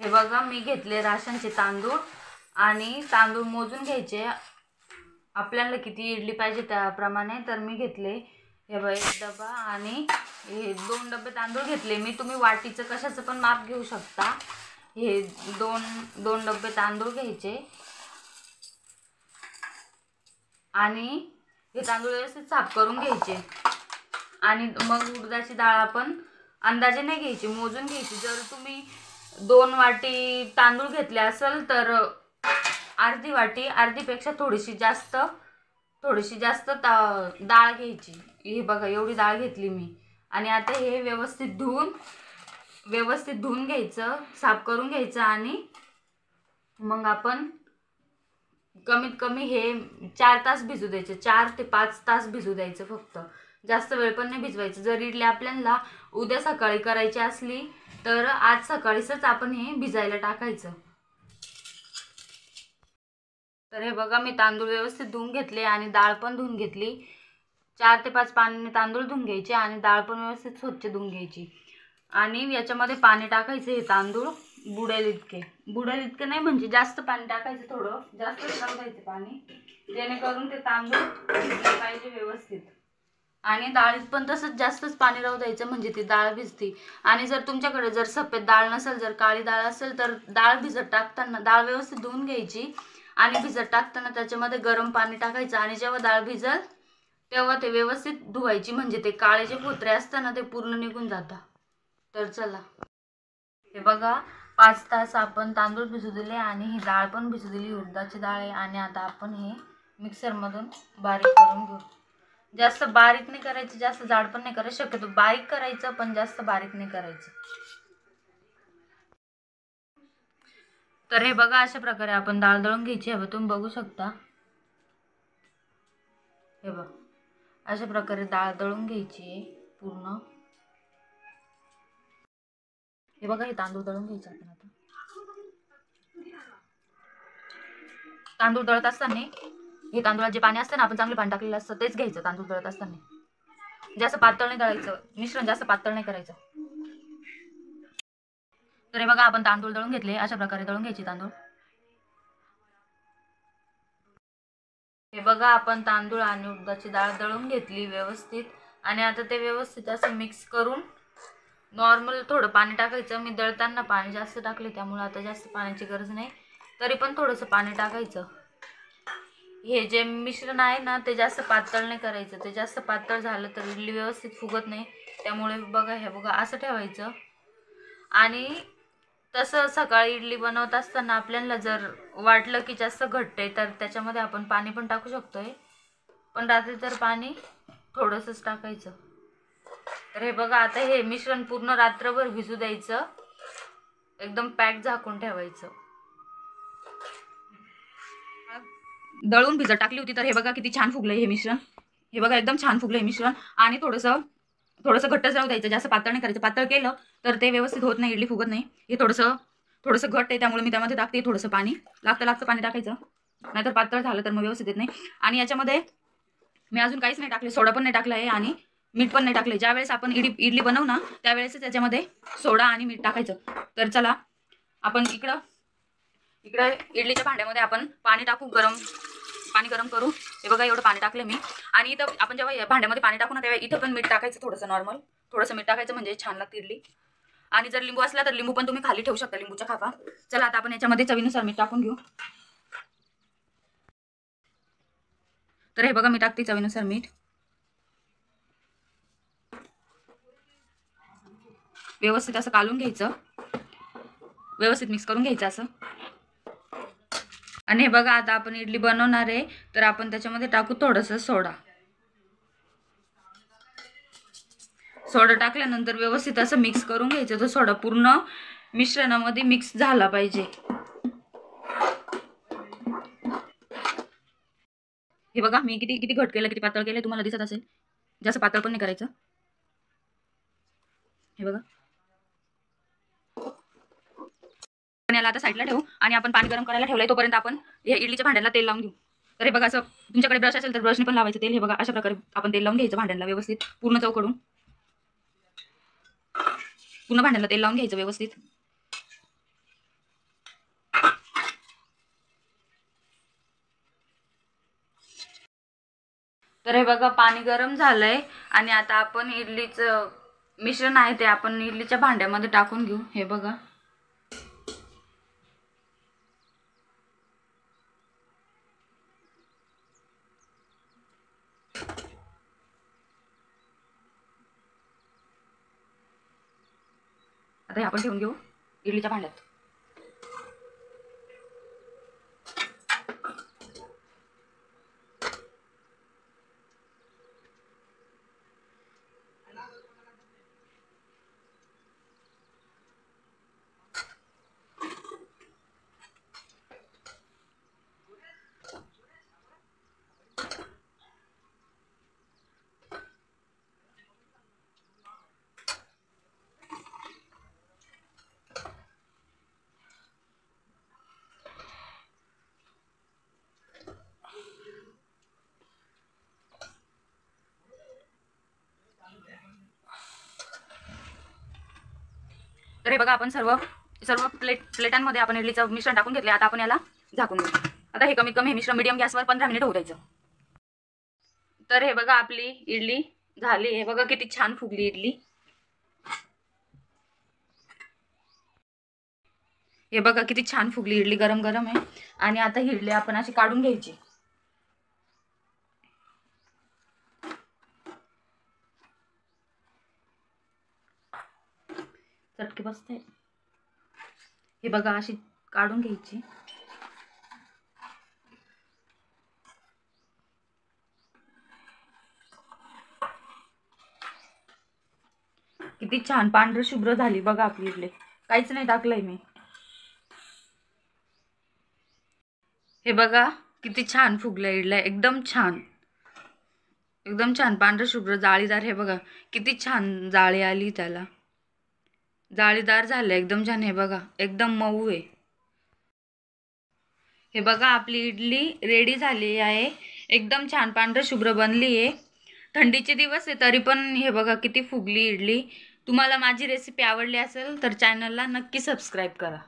हे बघा मी घेतले राशनचे तांदूळ आणि तांदूळ मोजून घ्यायचे, आपल्याला किती इडली पाहिजे त्याप्रमाणे. तर मी घेतले हे बघा 1 डबा आणि हे 2 डबे तांदूळ घेतले मी. तुम्ही वाटीचं कशाचं पण माप घेऊ शकता. हे दोन डबे तांदूळ घ्यायचे आणि हे तांदूळ व्यवस्थित साफ करून घ्यायचे. आणि मग उडदाची डाळ आपण अंदाजे नाही घ्यायची, मोजून घ्यायची. जर तुम्ही 2 वाटी तांदूळ घेतले असेल तर अर्धी वाटी, अर्धीपेक्षा थोडीशी जास्त डाळ घ्यायची. हे बघा एवढी डाळ घेतली मी. आणि आता हे व्यवस्थित धुवून घ्यायचं, साफ करून घ्यायचं. आणि मग आपण कमीत कमी हे 4 तास भिजू द्यायचे, 4 ते 5 तास भिजू द्यायचं फक्त, जास्त वेळ पण नाही भिजवायचं. जर इडली आपल्याला उद्या सकाळी करायची असली तर आज सकाळीच आपण हे भिजायला टाकायचं. तर हे बघा मी तांदूळ व्यवस्थित धुवून घेतले आणि डाळ पण धुवून घेतली. 4 ते 5 पाण्याने तांदूळ धुवून घ्यायचे आणि डाळ पण व्यवस्थित स्वच्छ धुवून घ्यायची. आणि याच्यामध्ये पाणी टाकायचं, हे तांदूळ बुडेल इतके नाही, म्हणजे जास्त पाणी टाकायचं, थोडं जास्त टाकायचं पाणी, जेणेकरून ते तांदूळ भिजले पाहिजे व्यवस्थित. आणि डाळीत पण तसंच जास्तच पाणी राहू द्यायचं, म्हणजे ती डाळ भिजते. आणि जर तुमच्याकडे जर सफेद डाळ नसेल, जर काळी डाळ असेल तर डाळ भिजत टाकताना डाळ व्यवस्थित धुवून घ्यायची आणि भिजत टाकताना त्याच्यामध्ये गरम पाणी टाकायचं. आणि जेव्हा डाळ भिजल तेव्हा ते व्यवस्थित धुवायची, म्हणजे ते काळे जे फोत्रे असतात ना ते पूर्ण निघून जातात. तर चला हे बघा 5 तास आपण तांदूळ भिजू दिले आणि ही डाळ पण भिजू दिली, उडदाची डाळ आहे. आणि आता आपण हे मिक्सरमधून बारीक करून घेऊ. जास्त बारीक नाही करायचं, जास्त जाड पण नाही करायचं, शक्यतो बारीक करायचं पण जास्त बारीक नाही करायचं. तर हे बघा अशा प्रकारे आपण डाळ दळून घ्यायची. हे तुम्ही बघू शकता, हे बघा अशा प्रकारे डाळ दळून घ्यायची आहे पूर्ण. हे बघा हे तांदूळ दळून घ्यायचे आपण. आता तांदूळ दळत असताना हे तांदूळात जे पाणी असतं ना, आपण चांगलं पाणी टाकलेलं असतं तेच घ्यायचं तांदूळ दळत असताना. जास्त पातळ नाही दळायचं, मिश्रण जास्त पातळ नाही करायचं. तर हे बघा आपण तांदूळ दळून घेतले, अशा प्रकारे दळून घ्यायचे तांदूळ. हे बघा आपण तांदूळ आणि उडदाची डाळ दळून घेतली व्यवस्थित. आणि आता ते व्यवस्थित असं मिक्स करून नॉर्मल थोडं पाणी टाकायचं. मी दळताना पाणी जास्त टाकले त्यामुळे आता जास्त पाण्याची गरज नाही, तरी पण थोडंसं पाणी टाकायचं. हे जे मिश्रण आहे ना ते जास्त पातळ नाही करायचं, ते जास्त पातळ झालं तर इडली व्यवस्थित फुगत नाही. त्यामुळे बघा हे बघा असं ठेवायचं. आणि तसं सकाळी इडली बनवत असताना आपल्याला जर वाटलं की जास्त घट्ट आहे तर त्याच्यामध्ये आपण पाणी पण टाकू शकतोय, पण रात्री तर पाणी थोडंसंच टाकायचं. तर हे बघा आता हे मिश्रण पूर्ण रात्रभर भिजू द्यायचं, एकदम पॅक झाकून ठेवायचं. दळून भिजत टाकली होती तर हे बघा किती छान फुगलंय हे मिश्रण. हे बघा एकदम छान फुगलंय हे मिश्रण. आणि थोडंसं घट्टच राहू द्यायचं, जास्त पातळ नाही करायचं. पातळ केलं तर ते व्यवस्थित होत नाही, इडली फुगत नाही. हे थोडंसं घट्ट आहे त्यामुळे मी त्यामध्ये टाकते थोडंसं पाणी. लागतं पाणी टाकायचं, नाहीतर पातळ झालं तर मग व्यवस्थित येत नाही. आणि याच्यामध्ये मी अजून काहीच नाही टाकले, सोडा पण नाही टाकला आहे आणि मीठ पण नाही टाकले. ज्यावेळेस आपण इडली बनवू ना त्यावेळेस त्याच्यामध्ये सोडा आणि मीठ टाकायचं. तर चला आपण इकडं इडलीच्या भांड्यामध्ये आपण पाणी टाकू, पाणी गरम करू. हे बघा एवढं पाणी टाकलं मी. आणि इथं आपण जेव्हा भांड्यामध्ये पाणी टाकू ना तेव्हा इथं पण मीठ टाकायचं, थोडंसं नॉर्मल थोडंसं मीठ टाकायचं, म्हणजे छान लागते इडली. आणि जर लिंबू असला तर लिंबू पण तुम्ही खाली ठेवू शकता, लिंबूच्या खापा. चला आता आपण याच्यामध्ये चवीनुसार मीठ टाकून घेऊ. तर हे बघा मी टाकते चवीनुसार मीठ. व्यवस्थित असं कालून घ्यायचं, व्यवस्थित मिक्स करून घ्यायचं असं. आणि हे बघा आता आपण इडली बनवणार आहे तर आपण त्याच्यामध्ये टाकू थोडंसं सोडा. सोडा टाकल्यानंतर व्यवस्थित असं मिक्स करून घ्यायचं. तो सोडा पूर्ण मिश्रणामध्ये मिक्स झाला पाहिजे. हे बघा मी किती घट केलं, किती पातळ केलं तुम्हाला दिसत असेल. जास्त पातळ पण नाही करायचं. हे बघा आपण याला आता साईडला ठेवू आणि आपण पाणी गरम करायला ठेवलंय तोपर्यंत आपण या इडलीच्या भांड्याला तेल लावून घेऊ. तर हे बघा असं तुमच्याकडे ब्रश असेल तर ब्रशने पण लावायचं तेल. हे बघा अशा प्रकारे आपण तेल लावून घ्यायचं भांड्याला व्यवस्थित, पूर्ण चौकडून पूर्ण भांड्याला तेल लावून घ्यायचं व्यवस्थित. तर हे बघा पाणी गरम झालंय आणि आता आपण इडलीचं मिश्रण आहे ते आपण इडलीच्या भांड्यामध्ये टाकून घेऊ. हे बघा आता हे आपण ठेवून घेऊ इडलीच्या भांड्यात. तर हे बघा आपण सर्व प्लेटांमध्ये आपण इडलीचं मिश्रण टाकून घेतले. आता आपण याला झाकून घेऊ. आता हे कमीत कमी मिश्रण मीडियम गॅसवर 15 मिनिट होऊ द्यायचं. तर हे बघा आपली इडली झाली. हे बघा किती छान फुगली इडली. हे बघा किती छान फुगली इडली, गरम गरम आहे. आणि आता ही इडली आपण अशी काढून घ्यायची. चटके बसते. हे बघा अशी काढून घ्यायची. किती छान पांढर शुभ्र झाली बघा आपली इडली. काहीच नाही टाकलंय मी. हे बघा किती छान फुगल्या इडल्या, एकदम छान, एकदम छान पांढर शुभ्र जाळीदार. हे बघा किती छान जाळी आली त्याला, जाळीदार झालं एकदम छान. हे बघा एकदम मऊ आहे. हे बघा आपली इडली रेडी झाली आहे. एकदम छान पांढर शुभ्र बनली आहे. थंडीचे दिवस आहे तरी पण हे बघा किती फुगली इडली. तुम्हाला माझी रेसिपी आवडली असेल तर चॅनलला नक्की सबस्क्राईब करा.